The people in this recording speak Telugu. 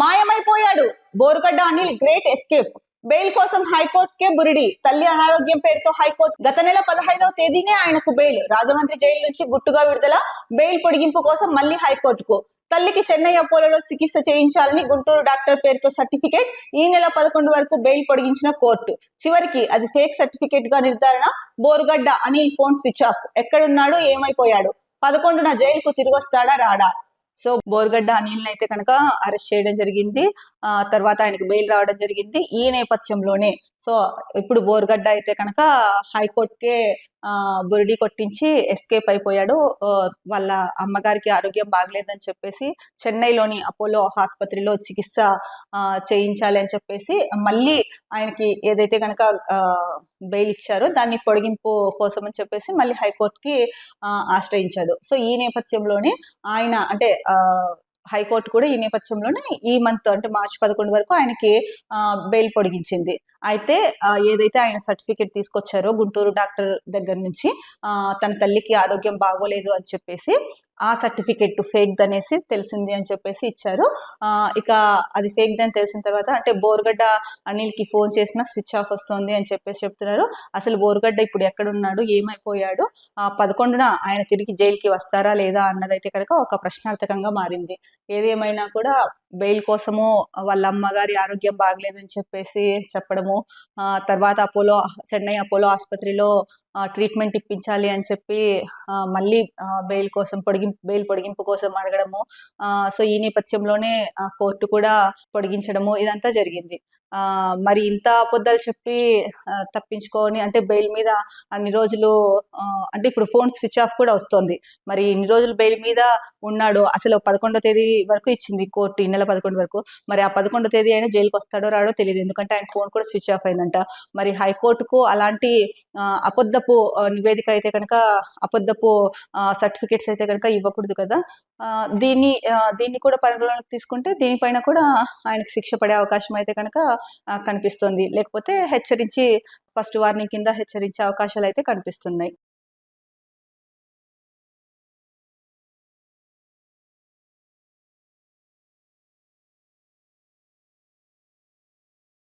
మాయమైపోయాడు. Borugadda Anil great escape. Bail కోసం హైకోర్టుకే బురిడి. తల్లి అనారోగ్యం పేరుతో హైకోర్టు గత నెల 15వ తేదీనే ఆయనకు బెయిల్. రాజమండ్రి జైలు నుంచి గుట్టుగా విడుదల. బెయిల్ పొడిగింపు కోసం మళ్లీ హైకోర్టుకు. తల్లికి చెన్నై అపోలోలో చికిత్స చేయించాలని గుంటూరు డాక్టర్ పేరుతో సర్టిఫికేట్. ఈ నెల 11 వరకు బెయిల్ పొడిగించిన కోర్టు. చివరికి అది ఫేక్ సర్టిఫికేట్ గా నిర్ధారణ. Borugadda Anil phone switch off. ఎక్కడున్నాడు, ఏమైపోయాడు? 11న జైలుకు తిరిగొస్తాడా రాడా? సో బోరుగడ్డ అనిల్ అయితే కనుక అరెస్ట్ చేయడం జరిగింది. తర్వాత ఆయనకు బెయిల్ రావడం జరిగింది. ఈ నేపథ్యంలోనే సో ఇప్పుడు బోరుగడ్డ అయితే కనుక హైకోర్టుకే బురిడి కొట్టించి ఎస్కేప్ అయిపోయాడు. వాళ్ళ అమ్మగారికి ఆరోగ్యం బాగలేదని చెప్పేసి చెన్నైలోని అపోలో ఆసుపత్రిలో చికిత్స చేయించాలి అని చెప్పేసి మళ్ళీ ఆయనకి ఏదైతే కనుక బెయిల్ ఇచ్చారో దాన్ని పొడిగింపు కోసం అని చెప్పేసి మళ్ళీ హైకోర్టుకి ఆశ్రయించాడు. సో ఈ నేపథ్యంలోనే ఆయన అంటే హైకోర్టు కూడా ఈ నేపథ్యంలోనే ఈ మంత్ అంటే మార్చి 11 వరకు ఆయనకి బెయిల్ పొడిగించింది. అయితే ఏదైతే ఆయన సర్టిఫికేట్ తీసుకొచ్చారో గుంటూరు డాక్టర్ దగ్గర నుంచి తన తల్లికి ఆరోగ్యం బాగోలేదు అని చెప్పేసి ఆ సర్టిఫికేట్ ఫేక్ దనేసి తెలిసింది అని చెప్పేసి ఇచ్చారు. ఇక అది ఫేక్ దని తెలిసిన తర్వాత అంటే బోరుగడ్డ అనిల్కి ఫోన్ చేసినా స్విచ్ ఆఫ్ వస్తుంది అని చెప్పేసి చెప్తున్నారు. అసలు బోరుగడ్డ ఇప్పుడు ఎక్కడున్నాడు, ఏమైపోయాడు, 11న ఆయన తిరిగి జైలుకి వస్తారా లేదా అన్నదైతే కనుక ఒక ప్రశ్నార్థకంగా మారింది. ఏదేమైనా కూడా బెయిల్ కోసము వాళ్ళ అమ్మగారి ఆరోగ్యం బాగలేదని చెప్పేసి చెప్పడము, తర్వాత చెన్నై అపోలో ఆసుపత్రిలో ట్రీట్మెంట్ ఇప్పించాలి అని చెప్పి మళ్ళీ బెయిల్ పొడిగింపు కోసం అడగడము. సో ఈ నేపథ్యంలోనే కోర్టు కూడా పొడిగించడము ఇదంతా జరిగింది. మరి ఇంత అబద్ధాలు చెప్పి తప్పించుకొని అంటే బెయిల్ మీద అన్ని రోజులు అంటే ఇప్పుడు ఫోన్ స్విచ్ ఆఫ్ కూడా వస్తుంది. మరి ఇన్ని రోజులు బెయిల్ మీద ఉన్నాడు. అసలు 11వ తేదీ వరకు ఇచ్చింది కోర్టు, ఈ నెల 11 వరకు. మరి ఆ 11వ తేదీ అయినా జైలుకి వస్తాడో రాడో తెలియదు. ఎందుకంటే ఆయన ఫోన్ కూడా స్విచ్ ఆఫ్ అయిందంట. మరి హైకోర్టుకు అలాంటి అబద్ధపు నివేదిక అయితే కనుక అబద్ధపు సర్టిఫికేట్స్ అయితే కనుక ఇవ్వకూడదు కదా. దీన్ని కూడా పరిగణలోకి తీసుకుంటే దీనిపైన కూడా ఆయనకు శిక్ష పడే అవకాశం అయితే కనుక కనిపిస్తుంది. లేకపోతే ఫస్ట్ వార్నింగ్ కింద హెచ్చరించే అవకాశాలు అయితే కనిపిస్తున్నాయి.